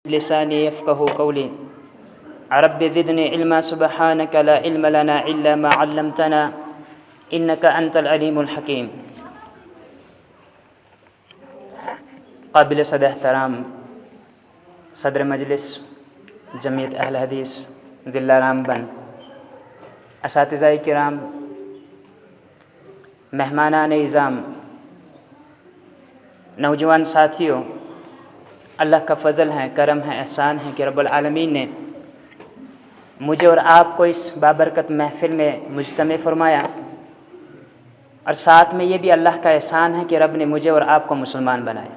لساني يفقه قولي رب زدني علما سبحانك لا علم لنا إلا ما علمتنا إنك أنت العليم الحكيم. قابل صد احترام صدر مجلس جمعیت اہل حدیث ضلع رامبن، اساتذہ کرام، مہمانان اعظام، نوجوان ساتھیوں، اللہ کا فضل ہے، کرم ہے، احسان ہے کہ رب العالمین نے مجھے اور آپ کو اس بابرکت محفل میں مجتمع فرمایا، اور ساتھ میں یہ بھی اللہ کا احسان ہے کہ رب نے مجھے اور آپ کو مسلمان بنایا.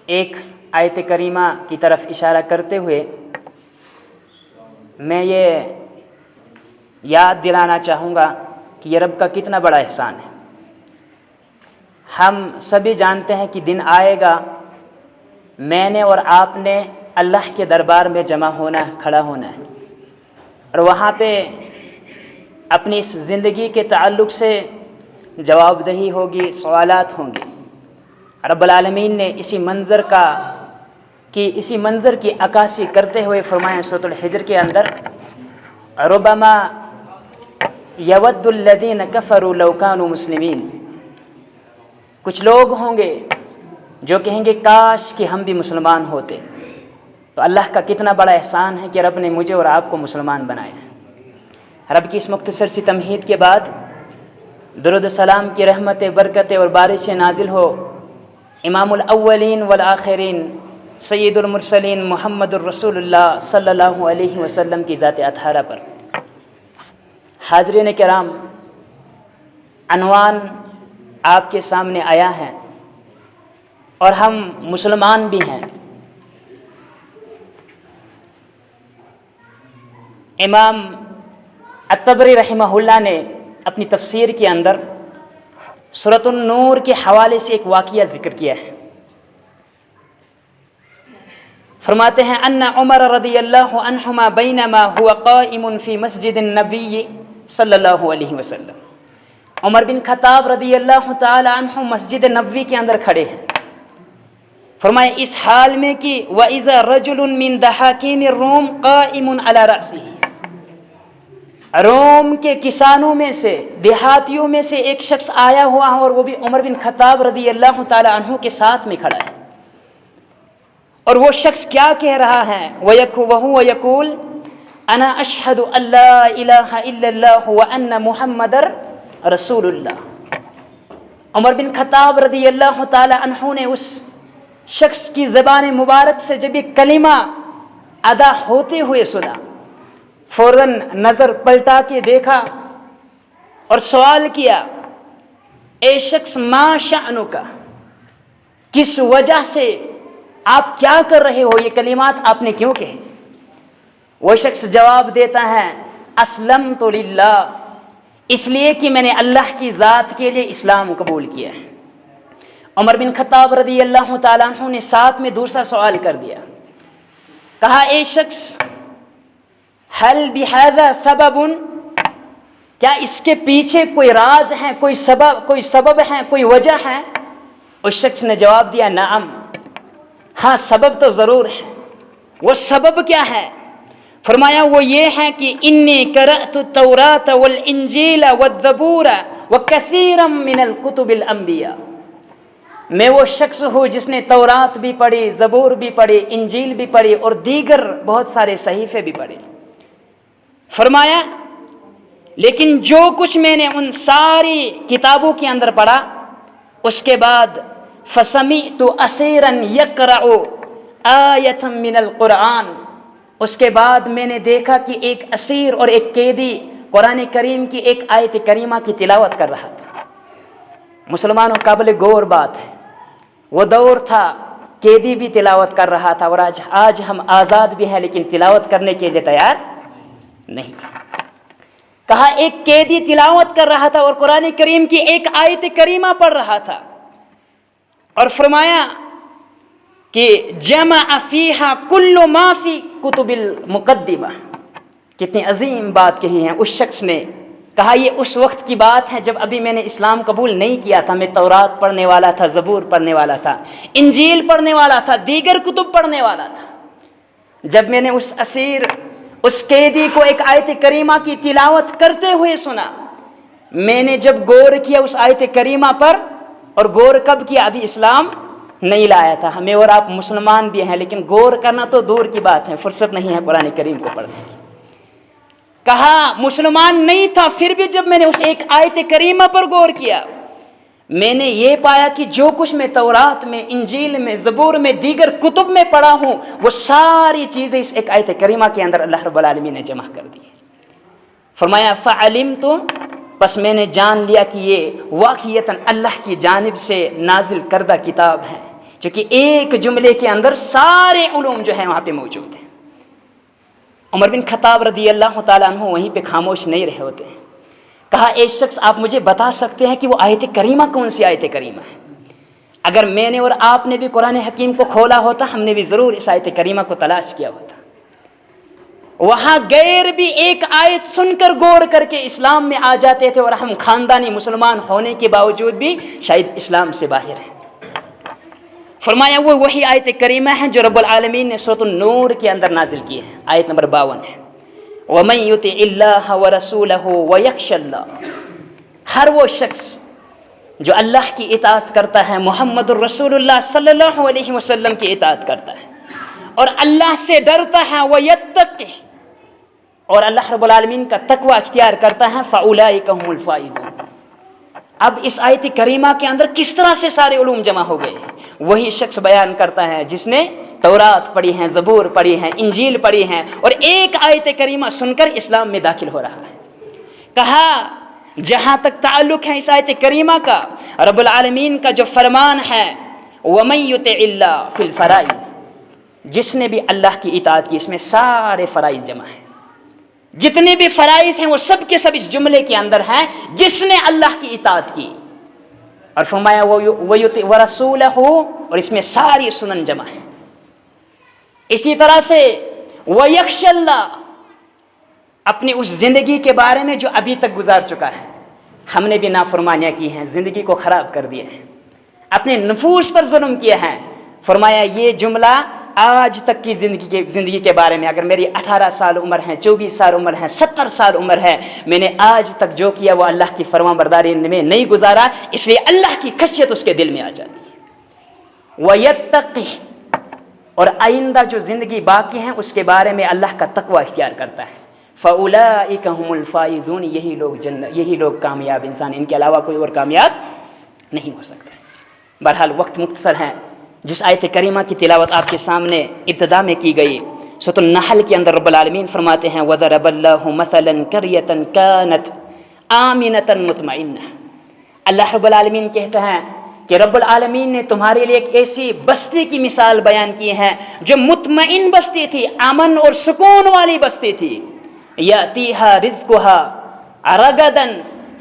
ایک آیت کریمہ کی طرف اشارہ کرتے ہوئے میں یہ یاد دلانا چاہوں گا کہ یہ رب کا کتنا بڑا احسان ہے. ہم سبھی جانتے ہیں کہ دن آئے گا میں نے اور آپ نے اللہ کے دربار میں جمع ہونا ہے، کھڑا ہونا ہے، اور وہاں پہ اپنی اس زندگی کے تعلق سے جواب دہی ہوگی، سوالات ہوں گے. رب العالمین نے اسی منظر کی عکاسی کرتے ہوئے فرمایا سورۃ الحجر کے اندر، ربما یود الذین کفروا لو کانوا مسلمین. کچھ لوگ ہوں گے جو کہیں گے کاش کہ ہم بھی مسلمان ہوتے. تو اللہ کا کتنا بڑا احسان ہے کہ رب نے مجھے اور آپ کو مسلمان بنایا ہے. رب کی اس مختصر سی تمہید کے بعد درود و سلام کی رحمتیں، برکتیں اور بارشیں نازل ہو امام الاولین والآخرین سید المرسلین محمد الرسول اللہ صلی اللہ علیہ وسلم کی ذات اطہارہ پر. حاضرین کرام، عنوان آپ کے سامنے آیا ہے اور ہم مسلمان بھی ہیں. امام الطبری رحمہ اللہ نے اپنی تفسیر کے اندر سورۃ النور کے حوالے سے ایک واقعہ ذکر کیا ہے. فرماتے ہیں ان عمر رضی اللہ عنہما بینما هو قائم فی مسجد النبی صلی اللہ علیہ وسلم. عمر بن خطاب رضی اللہ تعالی عنہ مسجد نبوی کے اندر کھڑے ہیں. فرمائے اس حال میں کہ وَإِذَا رَجُلٌ مِّن دَحَاكِينِ الرُّومِ قَائِمٌ عَلَى رَأْسِهِ. روم کے کسانوں میں سے، دیہاتیوں میں سے ایک شخص آیا ہوا ہے، اور وہ بھی عمر بن خطاب رضی اللہ تعالی عنہ کے ساتھ میں کھڑا ہے. اور وہ شخص کیا کہہ رہا ہے؟ وَهُوَ يَقُولُ أَنَا أَشْهَدُ أَن لَّا إِلَٰهَ إِلَّا اللَّهُ وَأَنَّ مُحَمَّدًا رسول اللہ. عمر بن خطاب رضی اللہ تعالی عنہ نے اس شخص کی زبان مبارک سے جب یہ کلمہ ادا ہوتے ہوئے سنا، فوراً نظر پلٹا کے دیکھا اور سوال کیا، اے شخص ما شأنک، کس وجہ سے آپ کیا کر رہے ہو، یہ کلمات آپ نے کیوں کہے؟ وہ شخص جواب دیتا ہے، اسلمت للہ، اس لیے کہ میں نے اللہ کی ذات کے لیے اسلام قبول کیا ہے. عمر بن خطاب رضی اللہ تعالیٰ عنہ نے ساتھ میں دوسرا سوال کر دیا، کہا اے شخص حل بہذا سبب، کیا اس کے پیچھے کوئی راز ہے، کوئی سبب ہے، کوئی وجہ ہے؟ اس شخص نے جواب دیا نعم، ہاں سبب تو ضرور ہے. وہ سبب کیا ہے؟ فرمایا وہ یہ ہے کہ انی قرأت التوراۃ والانجیل والزبور وکثیرا من الکتب الانبیاء. میں وہ شخص ہوں جس نے تورات بھی پڑھی، زبور بھی پڑھی، انجیل بھی پڑھی، اور دیگر بہت سارے صحیفے بھی پڑھے. فرمایا لیکن جو کچھ میں نے ان ساری کتابوں کے اندر پڑھا، اس کے بعد فسمعت اسیرا یقرأ آیۃ من القرآن، اس کے بعد میں نے دیکھا کہ ایک اسیر اور ایک قیدی قرآن کریم کی ایک آیت کریمہ کی تلاوت کر رہا تھا. مسلمانوں قابل غور بات ہے، وہ دور تھا قیدی بھی تلاوت کر رہا تھا، اور آج ہم آزاد بھی ہیں لیکن تلاوت کرنے کے لیے تیار نہیں. کہا ایک قیدی تلاوت کر رہا تھا اور قرآن کریم کی ایک آیت کریمہ پڑھ رہا تھا، اور فرمایا کہ جمع فیہا کل ما فی کتب المقدمہ. کتنی عظیم بات کہی ہے اس شخص نے کہا یہ اس وقت کی بات ہے جب ابھی میں نے اسلام قبول نہیں کیا تھا، میں تورات پڑھنے والا تھا، زبور پڑھنے والا تھا، انجیل پڑھنے والا تھا، دیگر کتب پڑھنے والا تھا۔ جب میں نے اس اسیر، اس قیدی کو ایک آیت کریمہ کی تلاوت کرتے ہوئے سنا، میں نے جب غور کیا اس آیت کریمہ پر، اور غور کب کیا؟ ابھی اسلام نہیں لایا تھا، ہمیں اور آپ مسلمان بھی ہیں لیکن غور کرنا تو دور کی بات ہے، فرصت نہیں ہے قرآن کریم کو پڑھنے کی۔ کہا مسلمان نہیں تھا، پھر بھی جب میں نے اس ایک آیت کریمہ پر غور کیا، میں نے یہ پایا کہ جو کچھ میں تورات میں، انجیل میں، زبور میں، دیگر کتب میں پڑھا ہوں، وہ ساری چیزیں اس ایک آیت کریمہ کے اندر اللہ رب العالمین نے جمع کر دی۔ فرمایا فعلمت، پس میں نے جان لیا کہ یہ واقعتاً اللہ کی جانب سے نازل کردہ کتاب ہے، چونکہ ایک جملے کے اندر سارے علوم جو ہیں وہاں پہ موجود ہیں۔ عمر بن خطاب رضی اللہ تعالیٰ عنہ وہیں پہ خاموش نہیں رہے ہوتے ہیں۔ کہا ایک شخص آپ مجھے بتا سکتے ہیں کہ وہ آیت کریمہ کون سی آیت کریمہ ہے؟ اگر میں نے اور آپ نے بھی قرآن حکیم کو کھولا ہوتا، ہم نے بھی ضرور اس آیت کریمہ کو تلاش کیا ہوتا۔ وہاں غیر بھی ایک آیت سن کر غور کر کے اسلام میں آ جاتے تھے، اور ہم خاندانی مسلمان ہونے کے باوجود بھی شاید اسلام سے باہر ہیں۔ فرمایا وہ وہی آیت کریمہ ہے جو رب العالمین نے سورۃ النور کے اندر نازل کی ہے، آیت نمبر 52 ہے۔ وَمَن يُطِعِ اللَّهَ وَرَسُولَهُ وَيَخْشَ اللَّهَ، ہر وہ شخص جو اللہ کی اطاعت کرتا ہے، محمد الرسول اللہ صلی اللہ علیہ وسلم کی اطاعت کرتا ہے اور اللہ سے ڈرتا ہے، وَيَتَّقِهِ، اور اللہ رب العالمین کا تقوی اختیار کرتا ہے، فَأُولَٰئِكَ هُمُ الْفَائِزُونَ۔ اب اس آیت کریمہ کے اندر کس طرح سے سارے علوم جمع ہو گئے؟ وہی شخص بیان کرتا ہے جس نے تورات پڑھی ہیں، زبور پڑھی ہیں، انجیل پڑھی ہیں، اور ایک آیت کریمہ سن کر اسلام میں داخل ہو رہا ہے۔ کہا جہاں تک تعلق ہے اس آیت کریمہ کا، رب العالمین کا جو فرمان ہے وَمَن يُطِعِ اللَّهَ فِي الْفَرَائِضِ، جس نے بھی اللہ کی اطاعت کی، اس میں سارے فرائض جمع ہیں، جتنے بھی فرائض ہیں وہ سب کے سب اس جملے کے اندر ہیں، جس نے اللہ کی اطاعت کی۔ اور فرمایا وَرَسُولَهُ، اور اس میں ساری سنن جمع ہیں۔ اسی طرح سے وَيَخْشَ اللَّهَ، اپنی اس زندگی کے بارے میں جو ابھی تک گزار چکا ہے، ہم نے بھی نافرمانیاں کی ہیں، زندگی کو خراب کر دیا ہے، اپنے نفوس پر ظلم کیا ہے۔ فرمایا یہ جملہ آج تک کی زندگی کے بارے میں، اگر میری 18 سال عمر ہے، 24 سال عمر ہے، 70 سال عمر ہے، میں نے آج تک جو کیا وہ اللہ کی فرمان برداری میں نہیں گزارا، اس لیے اللہ کی خشیت اس کے دل میں آ جاتی ہے۔ وَيَتَّقِهِ، اور آئندہ جو زندگی باقی ہے اس کے بارے میں اللہ کا تقوی اختیار کرتا ہے۔ فَأُولَٰئِكَ هُمُ الْفَائِزُونَ، یہی لوگ کامیاب انسان، ان کے علاوہ کوئی اور کامیاب نہیں ہو سکتا۔ بہرحال وقت مختصر ہے، جس آیت کریمہ کی تلاوت آپ کے سامنے ابتدا میں کی گئی، سورۃ النحل کے اندر رب العالمین فرماتے ہیں وَضَرَبَ اللَّهُ مَثَلًا قَرْيَةً كَانَتْ آمِنَةً مُطْمَئِنَّةً، اللہ رب العالمین کہتے ہیں کہ رب العالمین نے تمہارے لیے ایک ایسی بستی کی مثال بیان کی ہے جو مطمئن بستی تھی، امن اور سکون والی بستی تھی۔ یَأْتِیہا رِزْقُہا رَغَدًا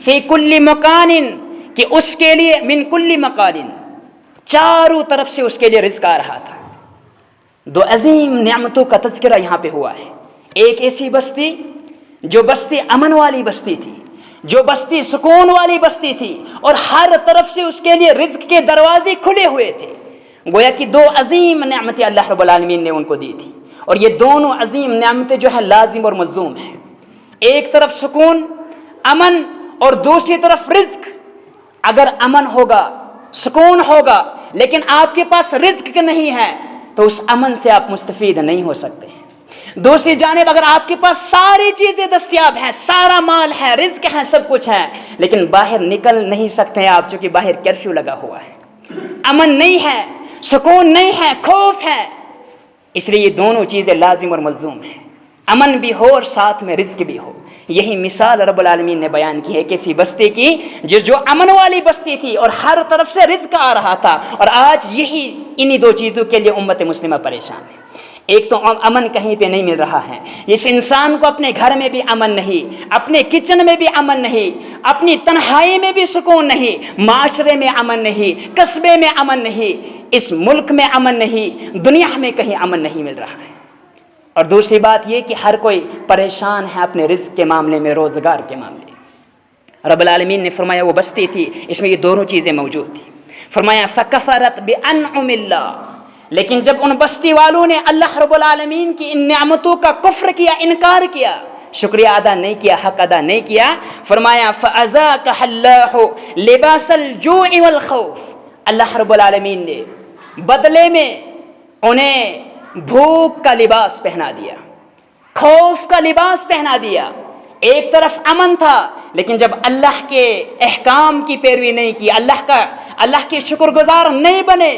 فِی کُلِّ مَکَانٍ، کہ اس کے لیے من کل مکان، چاروں طرف سے اس کے لیے رزق آ رہا تھا۔ دو عظیم نعمتوں کا تذکرہ یہاں پہ ہوا ہے، ایک ایسی بستی جو بستی امن والی بستی تھی، جو بستی سکون والی بستی تھی، اور ہر طرف سے اس کے لیے رزق کے دروازے کھلے ہوئے تھے۔ گویا کہ دو عظیم نعمتیں اللہ رب العالمین نے ان کو دی تھی، اور یہ دونوں عظیم نعمتیں جو ہے لازم اور ملزوم ہیں، ایک طرف سکون امن اور دوسری طرف رزق۔ اگر امن ہوگا، سکون ہوگا، لیکن آپ کے پاس رزق نہیں ہے تو اس امن سے آپ مستفید نہیں ہو سکتے۔ دوسری جانب اگر آپ کے پاس ساری چیزیں دستیاب ہیں، سارا مال ہے، رزق ہے، سب کچھ ہے، لیکن باہر نکل نہیں سکتے آپ چونکہ باہر کرفیو لگا ہوا ہے، امن نہیں ہے، سکون نہیں ہے، خوف ہے، اس لیے یہ دونوں چیزیں لازم اور ملزوم ہیں، امن بھی ہو اور ساتھ میں رزق بھی ہو۔ یہی مثال رب العالمین نے بیان کی ہے کسی بستی کی جو امن والی بستی تھی اور ہر طرف سے رزق آ رہا تھا، اور آج یہی انہی دو چیزوں کے لیے امت مسلمہ پریشان ہے۔ ایک تو امن کہیں پہ نہیں مل رہا ہے، اس انسان کو اپنے گھر میں بھی امن نہیں، اپنے کچن میں بھی امن نہیں، اپنی تنہائی میں بھی سکون نہیں، معاشرے میں امن نہیں، قصبے میں امن نہیں، اس ملک میں امن نہیں، دنیا میں کہیں امن نہیں مل رہا ہے۔ اور دوسری بات یہ کہ ہر کوئی پریشان ہے اپنے رزق کے معاملے میں، روزگار کے معاملے میں۔ رب العالمین نے فرمایا وہ بستی تھی، اس میں یہ دونوں چیزیں موجود تھیں. فرمایا فَكَفَرَتْ بِأَنْعُمِ اللَّهِ، لیکن جب ان بستی والوں نے اللہ رب العالمین کی ان نعمتوں کا کفر کیا، انکار کیا، شکریہ ادا نہیں کیا، حق ادا نہیں کیا، فرمایا فَأَذَاقَهَا اللَّهُ لِبَاسَ الْجُوعِ وَالْخَوْفِ، اللہ رب العالمین نے بدلے میں انہیں بھوک کا لباس پہنا دیا، خوف کا لباس پہنا دیا. ایک طرف امن تھا، لیکن جب اللہ کے احکام کی پیروی نہیں کی، اللہ کے شکر گزار نہیں بنے،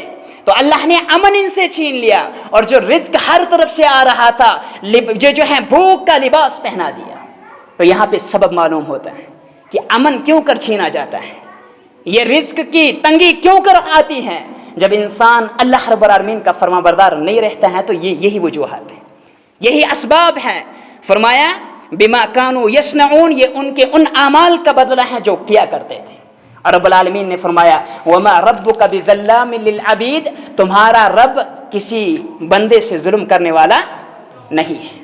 تو اللہ نے امن ان سے چھین لیا، اور جو رزق ہر طرف سے آ رہا تھا جو ہے بھوک کا لباس پہنا دیا. تو یہاں پہ سبب معلوم ہوتا ہے کہ امن کیوں کر چھینا جاتا ہے، یہ رزق کی تنگی کیوں کر آتی ہے. جب انسان اللہ رب العالمین کا فرما بردار نہیں رہتا ہے تو یہی وجوہات ہیں، یہی اسباب ہیں. فرمایا بما کانوا یصنعون، یہ ان کے ان اعمال کا بدلہ ہے جو کیا کرتے تھے. اور رب العالمین نے فرمایا وما ربک بظلام للعبید، تمہارا رب کسی بندے سے ظلم کرنے والا نہیں ہے.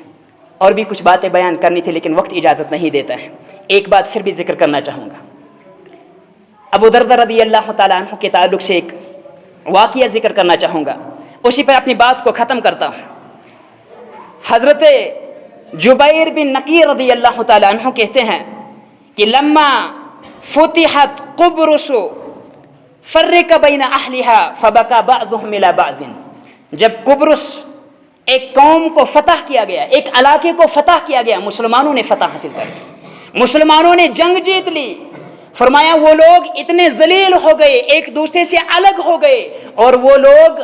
اور بھی کچھ باتیں بیان کرنی تھی لیکن وقت اجازت نہیں دیتا ہے. ایک بات پھر بھی ذکر کرنا چاہوں گا. ابو دردہ رضی اللہ تعالیٰ عنہ کے تعلق سے ایک واقعہ ذکر کرنا چاہوں گا، اسی پر اپنی بات کو ختم کرتا ہوں. حضرت جبیر بن نقیر رضی اللہ تعالیٰ عنہ کہتے ہیں کہ لما فتحت قبرص فرق بین اہلها فبکا بعضهم الى بعض، جب قبرص ایک قوم کو فتح کیا گیا، ایک علاقے کو فتح کیا گیا، مسلمانوں نے فتح حاصل کر لی، مسلمانوں نے جنگ جیت لی، فرمایا وہ لوگ اتنے ذلیل ہو گئے، ایک دوسرے سے الگ ہو گئے، اور وہ لوگ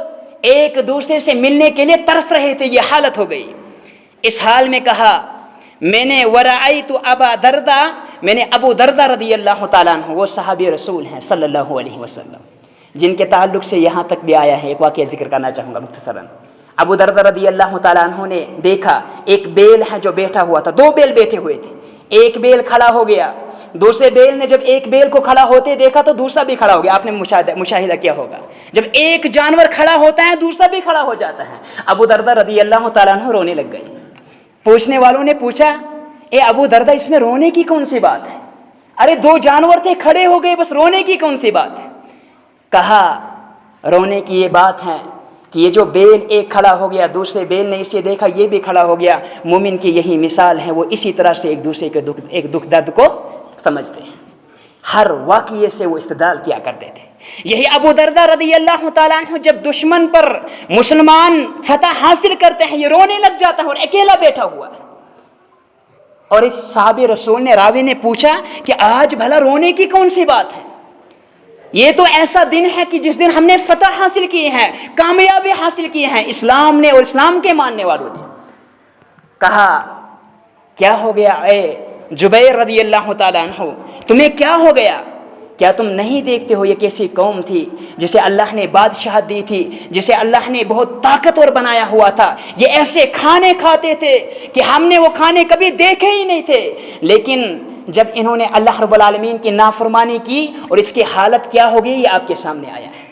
ایک دوسرے سے ملنے کے لیے ترس رہے تھے. یہ حالت ہو گئی. اس حال میں کہا میں نے ورأیت ابا دردہ، میں نے ابو دردہ رضی اللہ تعالیٰ عنہ، وہ صحابی رسول ہیں صلی اللہ علیہ وسلم، جن کے تعلق سے یہاں تک بھی آیا ہے. ایک واقعہ ذکر کرنا چاہوں گا مختصراً. ابو دردہ رضی اللہ تعالیٰ عنہ نے دیکھا ایک بیل ہے جو بیٹھا ہوا تھا، دو بیل بیٹھے ہوئے تھے، ایک بیل کھڑا ہو گیا، دوسرے بیل نے جب ایک بیل کو کھڑا ہوتے دیکھا تو دوسرا بھی کھڑا ہو گیا. آپ نے مشاہدہ کیا ہوگا، جب ایک جانور کھڑا ہوتا ہے دوسرا بھی کھڑا ہو جاتا ہے. ابو دردہ رضی اللہ تعالیٰ عنہ رونے لگ گئے. پوچھنے والوں نے پوچھا اے ابو دردہ اس میں رونے کی کون سی بات ہے، ارے دو جانور تھے کھڑے ہو گئے، بس رونے کی کون سی بات ہے. کہا رونے کی یہ بات ہے کہ یہ جو بیل ایک کھڑا ہو گیا، دوسرے بیل نے اسے دیکھا یہ بھی کھڑا ہو گیا، مومن کی یہی مثال ہے، وہ اسی طرح سے ایک دوسرے کے دکھ درد کو سمجھتے ہیں. ہر واقعے سے وہ استدلال کیا کرتے تھے. یہی ابو دردہ رضی اللہ تعالیٰ عنہ جب دشمن پر مسلمان فتح حاصل کرتے ہیں یہ رونے لگ جاتا ہے اور اکیلا بیٹھا ہوا ہے. اور اس صحابی رسول نے، راوی نے پوچھا کہ آج بھلا رونے کی کون سی بات ہے، یہ تو ایسا دن ہے کہ جس دن ہم نے فتح حاصل کی ہے، کامیابی حاصل کی ہے اسلام نے اور اسلام کے ماننے والوں نے. کہا کیا ہو گیا اے جبیر رضی اللہ تعالیٰ عنہ، تمہیں کیا ہو گیا، کیا تم نہیں دیکھتے ہو یہ کیسی قوم تھی جسے اللہ نے بادشاہت دی تھی، جسے اللہ نے بہت طاقتور بنایا ہوا تھا، یہ ایسے کھانے کھاتے تھے کہ ہم نے وہ کھانے کبھی دیکھے ہی نہیں تھے، لیکن جب انہوں نے اللہ رب العالمین کی نافرمانی کی اور اس کی حالت کیا ہوگی یہ آپ کے سامنے آیا ہے.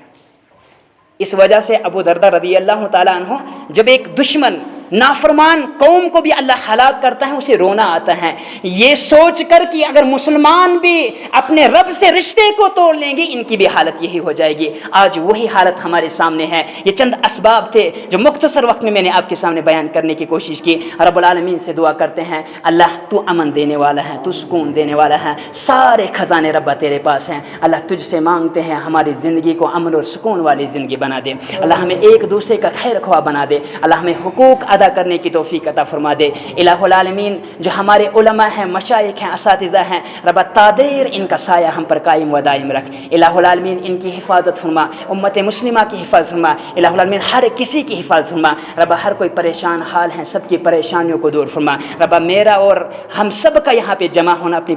اس وجہ سے ابو دردہ رضی اللہ تعالیٰ عنہ جب ایک دشمن نافرمان قوم کو بھی اللہ ہلاک کرتا ہے اسے رونا آتا ہے، یہ سوچ کر کہ اگر مسلمان بھی اپنے رب سے رشتے کو توڑ لیں گے ان کی بھی حالت یہی ہو جائے گی. آج وہی حالت ہمارے سامنے ہے. یہ چند اسباب تھے جو مختصر وقت میں نے آپ کے سامنے بیان کرنے کی کوشش کی. رب العالمین سے دعا کرتے ہیں اللہ تو امن دینے والا ہے، تو سکون دینے والا ہے، سارے خزانے ربا تیرے پاس ہیں. اللہ تجھ سے مانگتے ہیں ہماری زندگی کو امن اور سکون والی زندگی بنا دے. اللہ ہمیں ایک دوسرے کا خیر خواہ بنا دے. اللہ ہمیں حقوق ادا کرنے کی توفیق عطا فرما دے. الہ العالمین جو ہمارے علماء ہیں، مشائخ ہیں، اساتذہ ہیں، رب تادیر ان کا سایہ ہم پر قائم و دائم رکھ. الہ العالمین ان کی حفاظت فرما، امت مسلمہ کی حفاظت فرما. الہ العالمین ہر کسی کی حفاظت فرما. رب ہر کوئی پریشان حال ہے، سب کی پریشانیوں کو دور فرما. رب میرا اور ہم سب کا یہاں پہ جمع ہونا اپنی